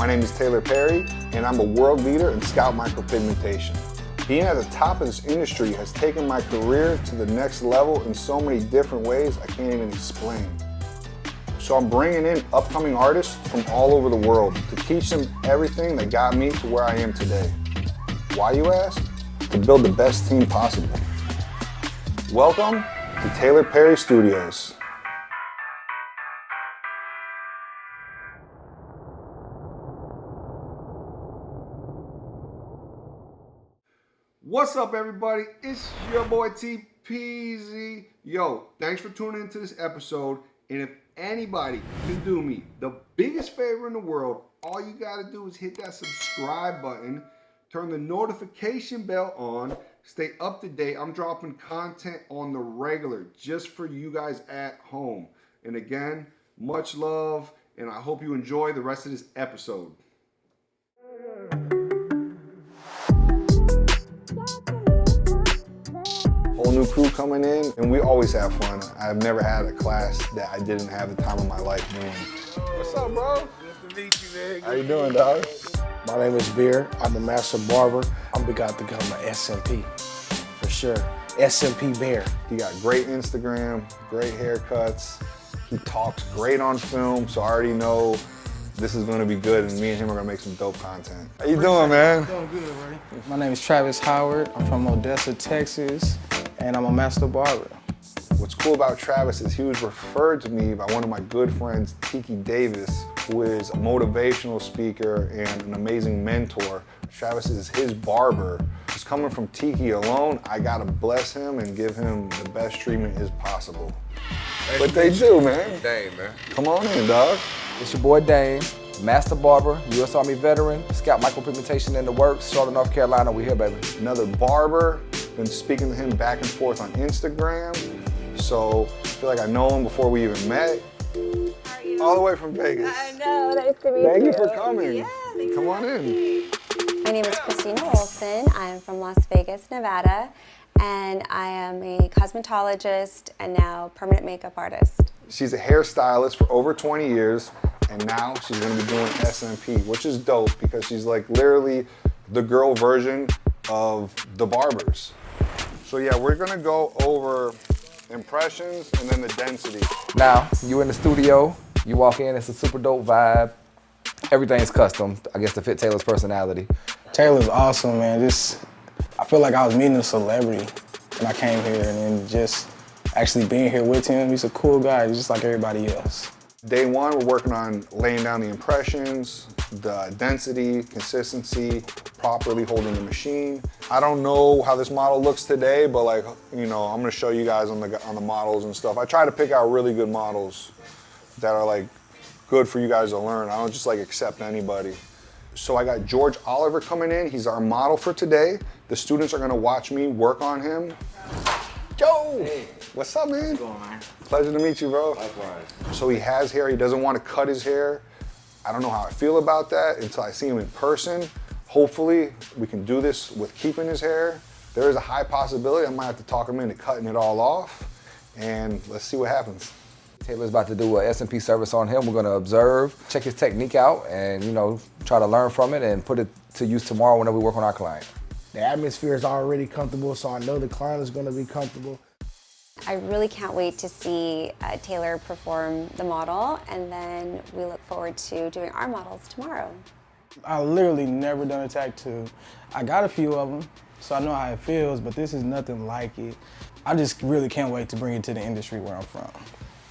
My name is Taylor Perry, and I'm a world leader in Scalp Micropigmentation. Being at the top of this industry has taken my career to the next level in so many different ways I can't even explain. So I'm bringing in upcoming artists from all over the world to teach them everything that got me to where I am today. Why, you ask? To build the best team possible. Welcome to Taylor Perry Studios. What's up, everybody? It's your boy T-Peasy. Yo, thanks for tuning into this episode. And if anybody can do me the biggest favor in the world, all you gotta do is hit that subscribe button, turn the notification bell on, stay up to date. I'm dropping content on the regular just for you guys at home. And again, much love, and I hope you enjoy the rest of this episode. Whole new crew coming in, and we always have fun. I've never had a class that I didn't have the time of my life doing. What's up, bro? Nice to meet you, man. How you doing, dog? My name is Beer. I'm a master barber. I'm about to become an SMP, for sure. SMP Bear. He got great Instagram, great haircuts. He talks great on film, so I already know this is gonna be good, and me and him are gonna make some dope content. How you doing, man? Doing good, buddy. My name is Travis Howard. I'm from Odessa, Texas, and I'm a master barber. What's cool about Travis is he was referred to me by one of my good friends, Tiki Davis, who is a motivational speaker and an amazing mentor. Travis is his barber. Just coming from Tiki alone, I gotta bless him and give him the best treatment as possible. What they do, man? Dame, man. Come on in, dog. It's your boy Dame, Master Barber, U.S. Army veteran, Scalp Micropigmentation in the works, Charlotte, North Carolina. We here, baby. Another barber. Been speaking to him back and forth on Instagram. So I feel like I know him before we even met. How are you? All the way from Vegas. I know, nice to meet you. Thank you for coming. Yeah, thanks Come for on having in. me. My name is Christina Olson. I'm from Las Vegas, Nevada, and I am a cosmetologist and now permanent makeup artist. She's a hairstylist for over 20 years, and now she's gonna be doing SMP, which is dope because she's like literally the girl version of the barbers. So yeah, we're gonna go over impressions and then the density. Now, you in the studio, you walk in, it's a super dope vibe. Everything's custom, I guess, to fit Taylor's personality. Taylor's awesome, man. I feel like I was meeting a celebrity when I came here, and then just actually being here with him. He's a cool guy, just like everybody else. Day one, we're working on laying down the impressions, the density, consistency, properly holding the machine. I don't know how this model looks today, but like, you know, I'm gonna show you guys on the models and stuff. I try to pick out really good models that are like good for you guys to learn. I don't just like accept anybody. So I got George Oliver coming in. He's our model for today. The students are gonna watch me work on him. Joe! Hey. What's up, man? What's going on, man? Pleasure to meet you, bro. Likewise. So he has hair, he doesn't want to cut his hair. I don't know how I feel about that until I see him in person. Hopefully we can do this with keeping his hair. There is a high possibility I might have to talk him into cutting it all off, and let's see what happens. Taylor's about to do a SMP service on him. We're gonna observe, check his technique out, and you know, try to learn from it and put it to use tomorrow whenever we work on our client. The atmosphere is already comfortable, so I know the client is gonna be comfortable. I really can't wait to see Taylor perform the model, and then we look forward to doing our models tomorrow. I literally never done a tattoo. I got a few of them, so I know how it feels, but this is nothing like it. I just really can't wait to bring it to the industry where I'm from.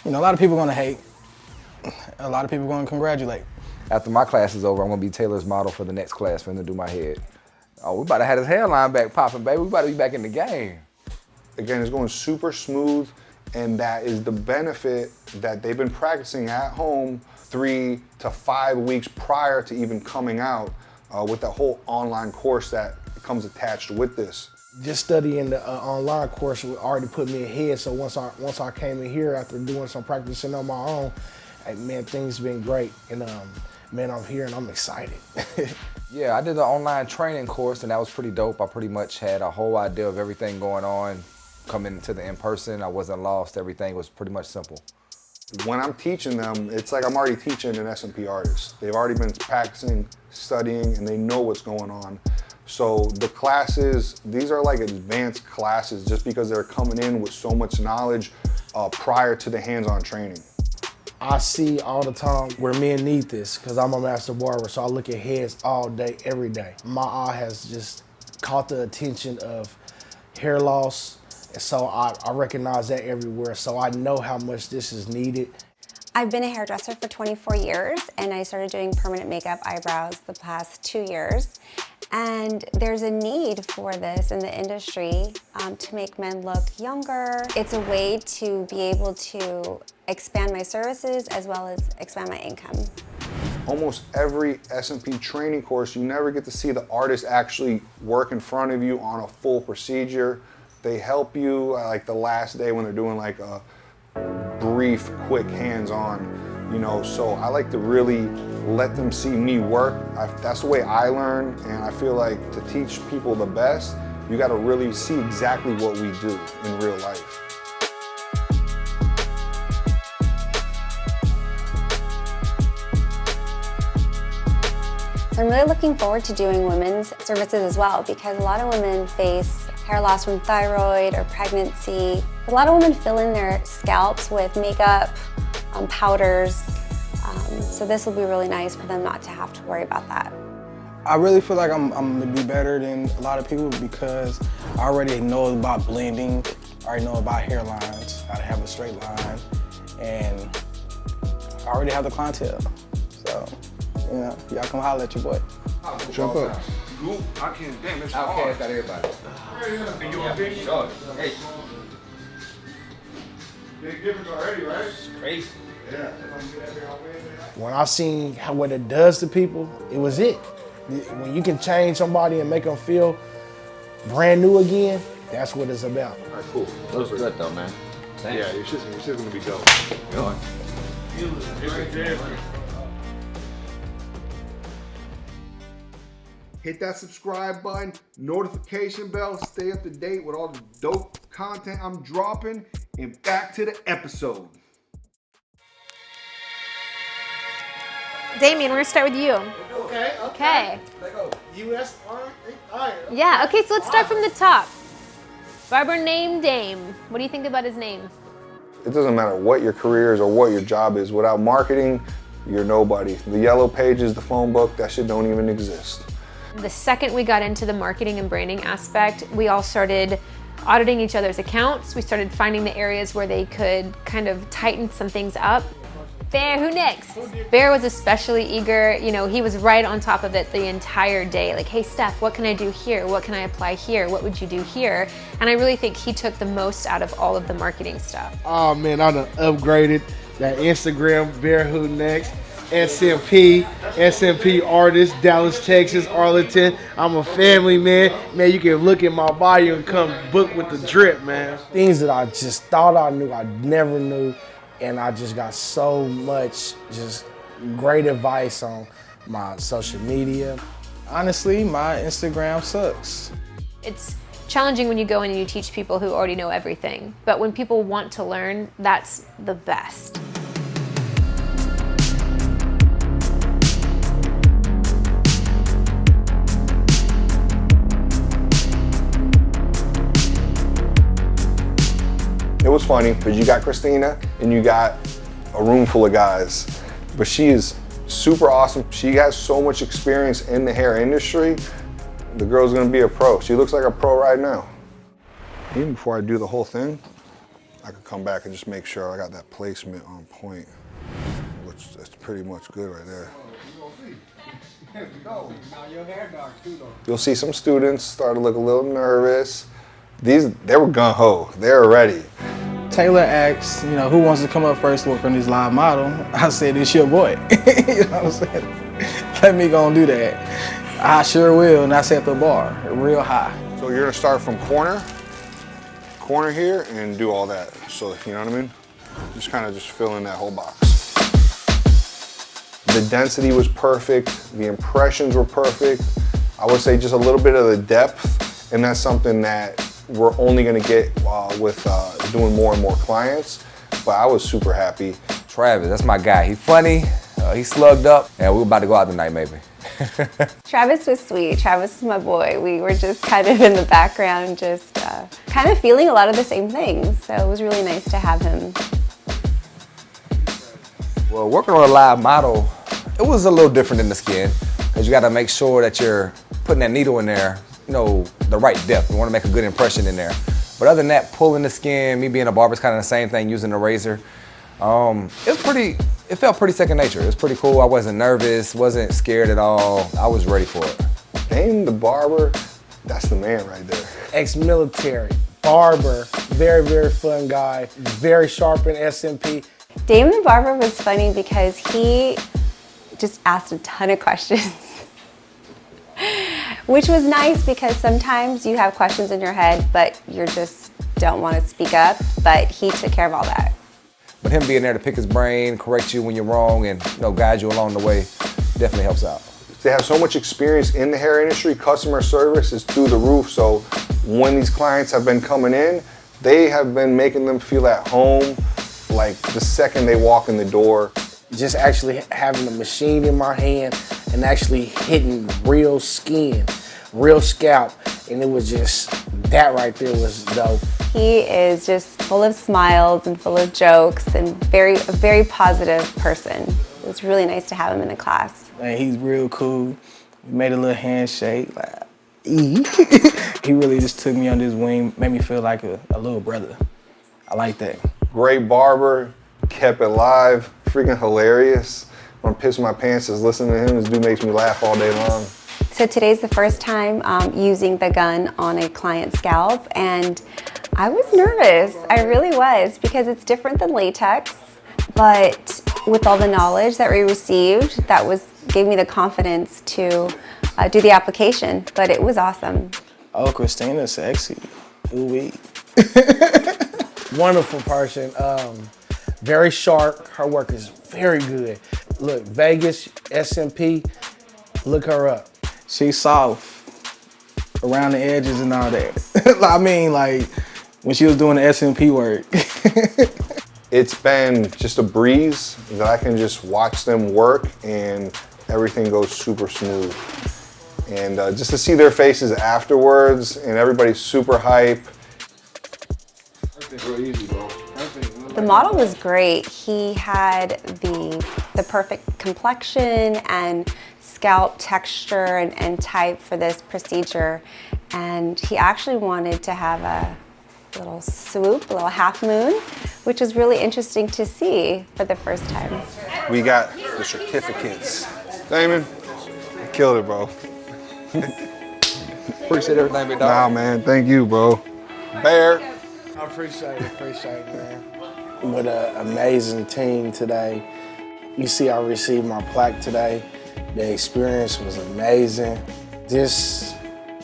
You know, a lot of people are gonna hate, a lot of people are gonna congratulate. After my class is over, I'm gonna be Taylor's model for the next class for him to do my head. Oh, we about to have his hairline back popping, baby. We about to be back in the game. Again, it's going super smooth, and that is the benefit that they've been practicing at home 3 to 5 weeks prior to even coming out with that whole online course that comes attached with this. Just studying the online course already put me ahead, so once I came in here after doing some practicing on my own, man, things been great, and man, I'm here and I'm excited. Yeah, I did an online training course, and that was pretty dope. I pretty much had a whole idea of everything going on. Coming to the in-person, I wasn't lost. Everything was pretty much simple. when I'm teaching them, it's like I'm already teaching an SMP artist. They've already been practicing, studying, and they know what's going on. So the classes, these are like advanced classes just because they're coming in with so much knowledge prior to the hands-on training. I see all the time where men need this because I'm a master barber, so I look at heads all day, every day. My eye has just caught the attention of hair loss, and so I recognize that everywhere, so I know how much this is needed. I've been a hairdresser for 24 years, and I started doing permanent makeup, eyebrows the past 2 years. And there's a need for this in the industry to make men look younger. It's a way to be able to expand my services as well as expand my income. Almost every SMP training course, you never get to see the artist actually work in front of you on a full procedure. They help you like the last day when they're doing like a brief, quick hands-on, you know, so I like to really let them see me work. That's the way I learn, and I feel like to teach people the best, you gotta really see exactly what we do in real life. So I'm really looking forward to doing women's services as well because a lot of women face hair loss from thyroid or pregnancy. A lot of women fill in their scalps with makeup, powders, so this will be really nice for them not to have to worry about that. I really feel like I'm gonna be better than a lot of people because I already know about blending, I already know about hairlines, how to have a straight line, and I already have the clientele. So, you know, y'all come holler at your boy. Jump up. I can't, damn, it's hard. Outcast out everybody. Hey. Big difference already, right? It's crazy. Yeah. When I seen what it does to people, it was it. When you can change somebody and make them feel brand new again, that's what it's about. All right, cool. Looks good though, man. Thanks. Yeah, your shit's gonna be dope. Go on. Hit that subscribe button, notification bell, stay up to date with all the dope content I'm dropping, and back to the episode. Damien, we're gonna start with you. Okay. Okay. U.S. Iron. Yeah, okay, so let's start from the top. Barber named Dame. What do you think about his name? It doesn't matter what your career is or what your job is. Without marketing, you're nobody. The yellow pages, the phone book, that shit don't even exist. The second we got into the marketing and branding aspect, we all started auditing each other's accounts. We started finding the areas where they could kind of tighten some things up. Bear, who next? Bear was especially eager. You know, he was right on top of it the entire day. Like, hey, Steph, what can I do here? What can I apply here? What would you do here? And I really think he took the most out of all of the marketing stuff. Oh man, I done upgraded that Instagram, Bear Who Next, SMP artist, Dallas, Texas, Arlington. I'm a family man. Man, you can look at my bio and come book with the drip, man. Things that I just thought I knew, I never knew. And I just got so much just great advice on my social media. Honestly, my Instagram sucks. It's challenging when you go in and you teach people who already know everything. But when people want to learn, that's the best. It was funny because you got Christina and you got a room full of guys, but she is super awesome. She has so much experience in the hair industry. The girl's gonna be a pro. She looks like a pro right now. Even before I do the whole thing, I could come back and just make sure I got that placement on point, which that's pretty much good right there. You'll see some students start to look a little nervous. They were gun-ho, they were ready. Taylor asked, you know, who wants to come up first to work on this live model? I said, it's your boy. You know what I'm saying? Let me go and do that. I sure will, and I set the bar real high. So you're gonna start from corner here, and do all that. So, you know what I mean? Just kind of just fill in that whole box. The density was perfect, the impressions were perfect. I would say just a little bit of the depth, and that's something that we're only gonna get with doing more and more clients, but I was super happy. Travis, that's my guy. He funny, he slugged up, and we're about to go out tonight maybe. Travis was sweet. Travis is my boy. We were just kind of in the background, just kind of feeling a lot of the same things. So it was really nice to have him. Well, working on a live model, it was a little different than the skin, because you got to make sure that you're putting that needle in there, you know, the right depth. You want to make a good impression in there. But other than that, pulling the skin, me being a barber, is kind of the same thing, using the razor. It felt pretty second nature. It was pretty cool. I wasn't nervous, wasn't scared at all. I was ready for it. Dame the barber, that's the man right there. Ex-military, barber, very, very fun guy, very sharp in SMP. Dame the barber was funny because he just asked a ton of questions. Which was nice because sometimes you have questions in your head, but you just don't want to speak up, but he took care of all that. But him being there to pick his brain, correct you when you're wrong, and guide you along the way definitely helps out. They have so much experience in the hair industry. Customer service is through the roof. So when these clients have been coming in, they have been making them feel at home, like the second they walk in the door. Just actually having the machine in my hand and actually hitting real skin, real scalp, and it was just, that right there was dope. He is just full of smiles and full of jokes and a very positive person. It was really nice to have him in the class. And he's real cool. We made a little handshake, like, He really just took me under his wing, made me feel like a little brother. I like that. Great barber, kept it live, freaking hilarious. I'm pissing my pants just listening to him. This dude makes me laugh all day long. So today's the first time using the gun on a client's scalp, and I was nervous. I really was, because it's different than latex, but with all the knowledge that we received, gave me the confidence to do the application, but it was awesome. Oh, Christina's sexy. Ooh-wee. Wonderful person, very sharp. Her work is very good. Look, Vegas, SMP, look her up. She's soft around the edges and all that. I mean, like, when she was doing the SMP work. It's been just a breeze that I can just watch them work and everything goes super smooth. And just to see their faces afterwards and everybody's super hype. The model was great. He had the perfect complexion and scalp texture and type for this procedure. And he actually wanted to have a little swoop, a little half moon, which was really interesting to see for the first time. We got the certificates. Damon, you killed it, bro. Appreciate everything, big dog. Nah, man, thank you, bro. Bear. I appreciate it, man. What an amazing team today. You see, I received my plaque today. The experience was amazing. This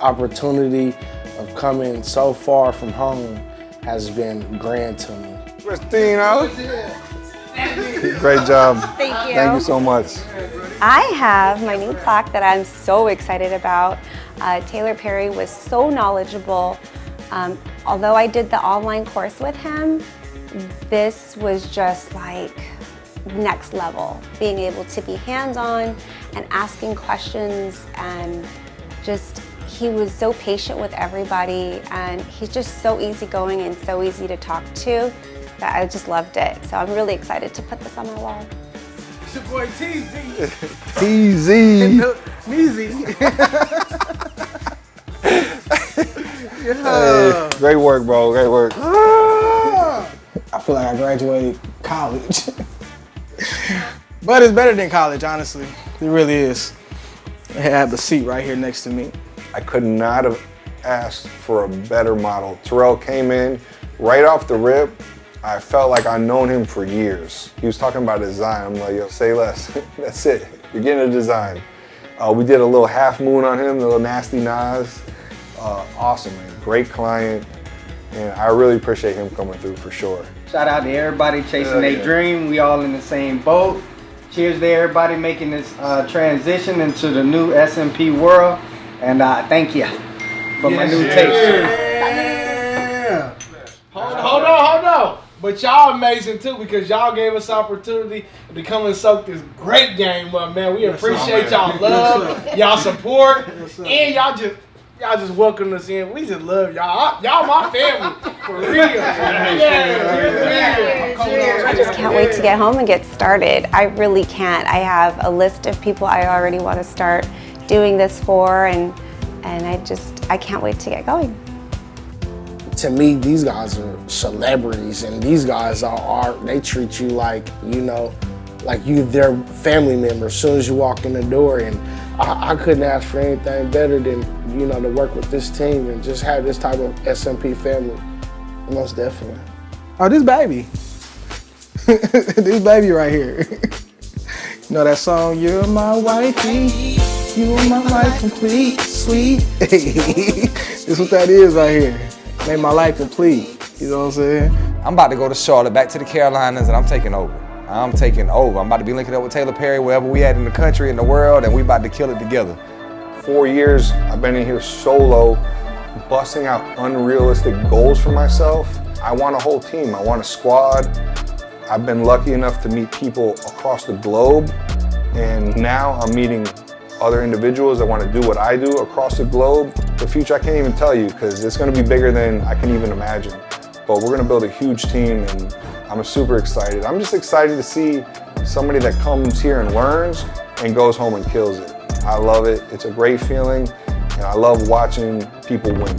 opportunity of coming so far from home has been grand to me. Christina. Great job. Thank you. Thank you so much. I have my new plaque that I'm so excited about. Taylor Perry was so knowledgeable. Although I did the online course with him, this was just like next level. Being able to be hands-on and asking questions, and just, he was so patient with everybody, and he's just so easygoing and so easy to talk to that I just loved it. So I'm really excited to put this on my wall. It's your boy TZ. TZ. Meezy. Hey, great work, bro. Great work. I feel like I graduated college. But it's better than college, honestly. It really is. I have the seat right here next to me. I could not have asked for a better model. Terrell came in right off the rip. I felt like I've known him for years. He was talking about design. I'm like, yo, say less. That's it. You're getting a design. We did a little half moon on him, a little nasty Nas. Awesome, man. Great client. And I really appreciate him coming through for sure. Shout out to everybody chasing their dream. We all in the same boat. Cheers to everybody making this transition into the new SMP world. And thank you for my new taste. Yeah. Hold on. But y'all amazing too, because y'all gave us opportunity to come and soak this great game up, man. We appreciate y'all love, y'all support, and y'all just welcome us in. We just love y'all. Y'all my family, for real. I just can't wait to get home and get started. I really can't. I have a list of people I already want to start doing this for, and I can't wait to get going. To me, these guys are celebrities, and these guys they treat you like, you know, like you their family member as soon as you walk in the door. And I couldn't ask for anything better than, you know, to work with this team and just have this type of SMP family. Most definitely. Oh, this baby. This baby right here. You know that song, You're My Wifey, You are my life complete, sweet. This is what that is right here. Made my life complete, you know what I'm saying? I'm about to go to Charlotte, back to the Carolinas, and I'm taking over. I'm taking over. I'm about to be linking up with Taylor Perry wherever we at in the country, in the world, and we about to kill it together. 4 years, I've been in here solo, busting out unrealistic goals for myself. I want a whole team, I want a squad. I've been lucky enough to meet people across the globe, and now I'm meeting other individuals that want to do what I do across the globe. The future, I can't even tell you, because it's going to be bigger than I can even imagine. But we're going to build a huge team, and I'm super excited. I'm just excited to see somebody that comes here and learns and goes home and kills it. I love it. It's a great feeling, and I love watching people win.